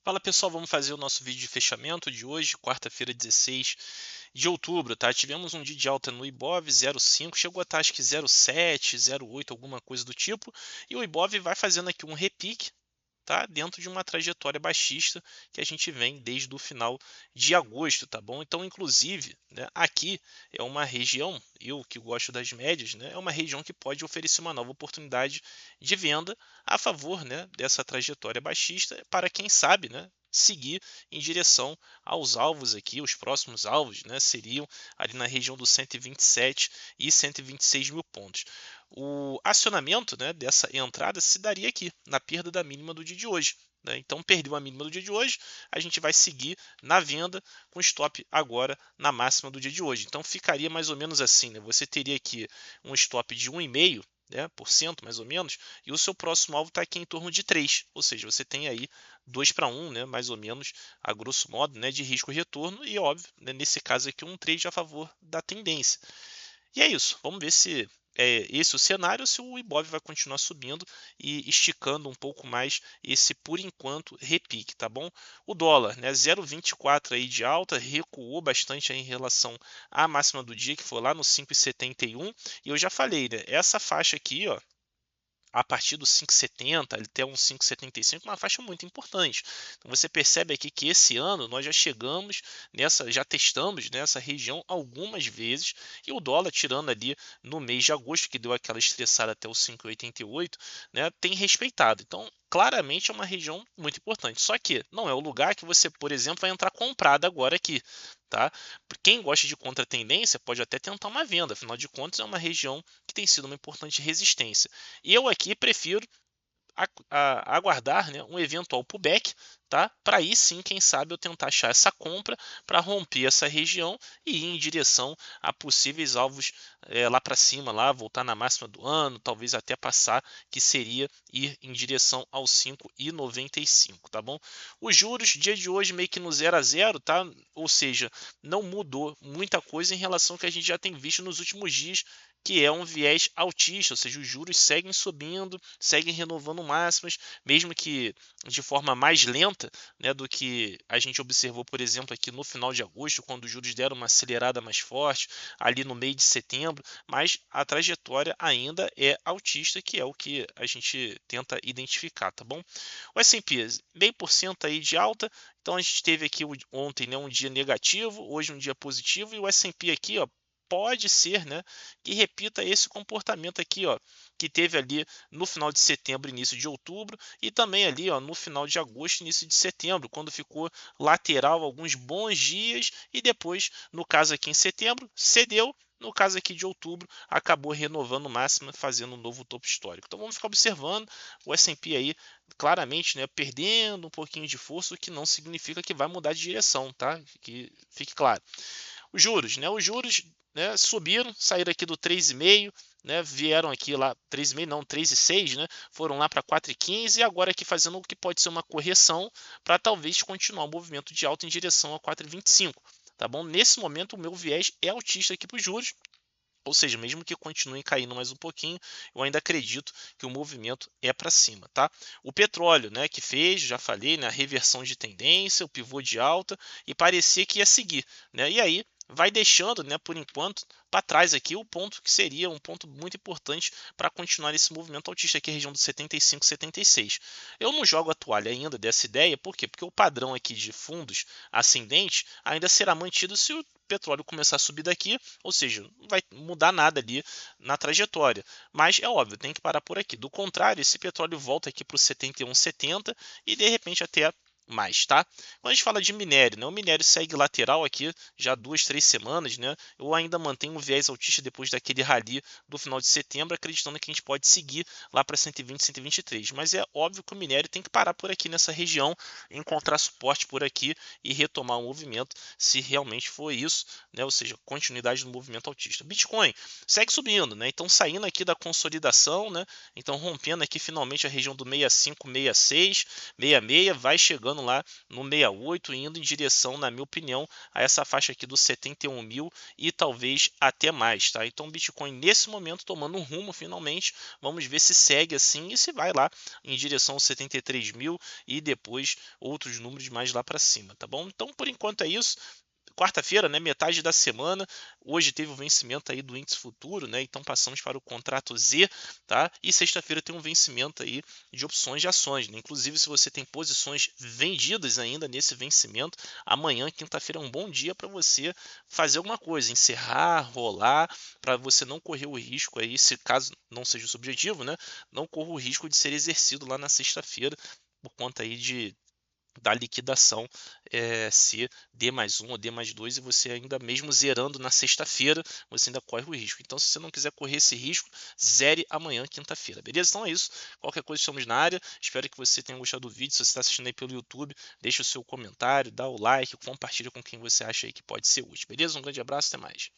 Fala pessoal, vamos fazer o nosso vídeo de fechamento de hoje, quarta-feira, 16 de outubro, tá? Tivemos um dia de alta no Ibov 0,5, chegou a estar acho que 0,7, 0,8, alguma coisa do tipo, e o Ibov vai fazendo aqui um repique, tá? Dentro de uma trajetória baixista que a gente vem desde o final de agosto, tá bom? Então, inclusive, né, aqui é uma região, eu que gosto das médias, né, é uma região que pode oferecer uma nova oportunidade de venda a favor, né, dessa trajetória baixista para quem sabe, né, seguir em direção aos alvos aqui, os próximos alvos, né, seriam ali na região dos 127 e 126 mil pontos. O acionamento, né, dessa entrada se daria aqui, na perda da mínima do dia de hoje, né? Então, perdeu a mínima do dia de hoje, a gente vai seguir na venda com stop agora na máxima do dia de hoje. Então, ficaria mais ou menos assim, né? Você teria aqui um stop de 1,5%, né, por cento, mais ou menos, e o seu próximo alvo está aqui em torno de 3, ou seja, você tem aí 2 para 1, né, mais ou menos, a grosso modo, né, de risco-retorno, e óbvio, né, nesse caso aqui, um trade a favor da tendência. E é isso, vamos ver se é esse o cenário, se o Ibov vai continuar subindo e esticando um pouco mais esse, por enquanto, repique, tá bom? O dólar, né, 0,24 aí de alta, recuou bastante aí em relação à máxima do dia, que foi lá no 5,71, e eu já falei, né, essa faixa aqui, ó, a partir dos 5,70 até uns 5,75, uma faixa muito importante. Então você percebe aqui que esse ano nós já chegamos nessa, já testamos nessa região algumas vezes, e o dólar, tirando ali no mês de agosto, que deu aquela estressada até os 5,88, né, tem respeitado. Então, claramente é uma região muito importante. Só que não é o lugar que você, por exemplo, vai entrar comprado agora aqui, tá? Quem gosta de contratendência pode até tentar uma venda, afinal de contas é uma região que tem sido uma importante resistência. E eu aqui prefiro aguardar, né, um eventual pullback, tá? Para aí sim, quem sabe, eu tentar achar essa compra para romper essa região e ir em direção a possíveis alvos lá para cima, lá voltar na máxima do ano, talvez até passar, que seria ir em direção aos 5,95, tá bom? Os juros, dia de hoje, meio que no 0 a 0, tá? Ou seja, não mudou muita coisa em relação ao que a gente já tem visto nos últimos dias, que é um viés altista, ou seja, os juros seguem subindo, seguem renovando máximas, mesmo que de forma mais lenta, né, do que a gente observou, por exemplo, aqui no final de agosto, quando os juros deram uma acelerada mais forte, ali no mês de setembro, mas a trajetória ainda é altista, que é o que a gente tenta identificar, tá bom? O S&P, 0,5% aí de alta, então a gente teve aqui ontem, né, um dia negativo, hoje um dia positivo, e o S&P aqui, ó, pode ser, né, que repita esse comportamento aqui, ó, que teve ali no final de setembro, início de outubro, e também ali, ó, no final de agosto, início de setembro, quando ficou lateral alguns bons dias e depois, no caso aqui em setembro, cedeu. No caso aqui de outubro, acabou renovando máxima, fazendo um novo topo histórico. Então vamos ficar observando o S&P aí, claramente, né, perdendo um pouquinho de força, o que não significa que vai mudar de direção, tá? Que fique claro. Os juros, né? Os juros, né, subiram, saíram aqui do 3,5, né, vieram aqui lá, 3,5 não, 3,6, né, foram lá para 4,15 e agora aqui fazendo o que pode ser uma correção para talvez continuar o movimento de alta em direção a 4,25, tá bom? Nesse momento o meu viés é altista aqui para os juros, ou seja, mesmo que continue caindo mais um pouquinho, eu ainda acredito que o movimento é para cima, tá? O petróleo, né, que fez, já falei, né, a reversão de tendência, o pivô de alta, e parecia que ia seguir, né? E aí vai deixando, né, por enquanto, para trás aqui o ponto que seria um ponto muito importante para continuar esse movimento altista aqui, região dos 75, 76. Eu não jogo a toalha ainda dessa ideia, por quê? Porque o padrão aqui de fundos ascendente ainda será mantido se o petróleo começar a subir daqui, ou seja, não vai mudar nada ali na trajetória. Mas é óbvio, tem que parar por aqui. Do contrário, esse petróleo volta aqui para os 71,70 e de repente até mais, tá? Quando a gente fala de minério, né? O minério segue lateral aqui já 2, 3 semanas, né? Eu ainda mantenho um viés altista depois daquele rally do final de setembro, acreditando que a gente pode seguir lá para 120, 123. Mas é óbvio que o minério tem que parar por aqui nessa região, encontrar suporte por aqui e retomar o movimento, se realmente for isso, né? Ou seja, continuidade do movimento altista. Bitcoin segue subindo, né? Então saindo aqui da consolidação, né? Então rompendo aqui finalmente a região do 65, 66, 66, vai chegando chegando lá no 68, indo em direção, na minha opinião, a essa faixa aqui dos 71 mil e talvez até mais, tá? Então o Bitcoin nesse momento tomando um rumo finalmente, vamos ver se segue assim e se vai lá em direção aos 73 mil e depois outros números mais lá para cima, tá bom? Então por enquanto é isso. Quarta-feira, né, metade da semana, hoje teve o vencimento aí do índice futuro, né, então passamos para o contrato Z, tá? E sexta-feira tem um vencimento aí de opções de ações, né? Inclusive, se você tem posições vendidas ainda nesse vencimento, amanhã, quinta-feira, é um bom dia para você fazer alguma coisa, encerrar, rolar, para você não correr o risco aí, se caso não seja o seu objetivo, né, não corra o risco de ser exercido lá na sexta-feira por conta aí da liquidação ser D+1 ou D+2 e você ainda mesmo zerando na sexta-feira, você ainda corre o risco. Então, se você não quiser correr esse risco, zere amanhã, quinta-feira, beleza? Então é isso. Qualquer coisa, estamos na área. Espero que você tenha gostado do vídeo. Se você está assistindo aí pelo YouTube, deixa o seu comentário, dá o like, compartilha com quem você acha aí que pode ser útil, beleza? Um grande abraço, até mais.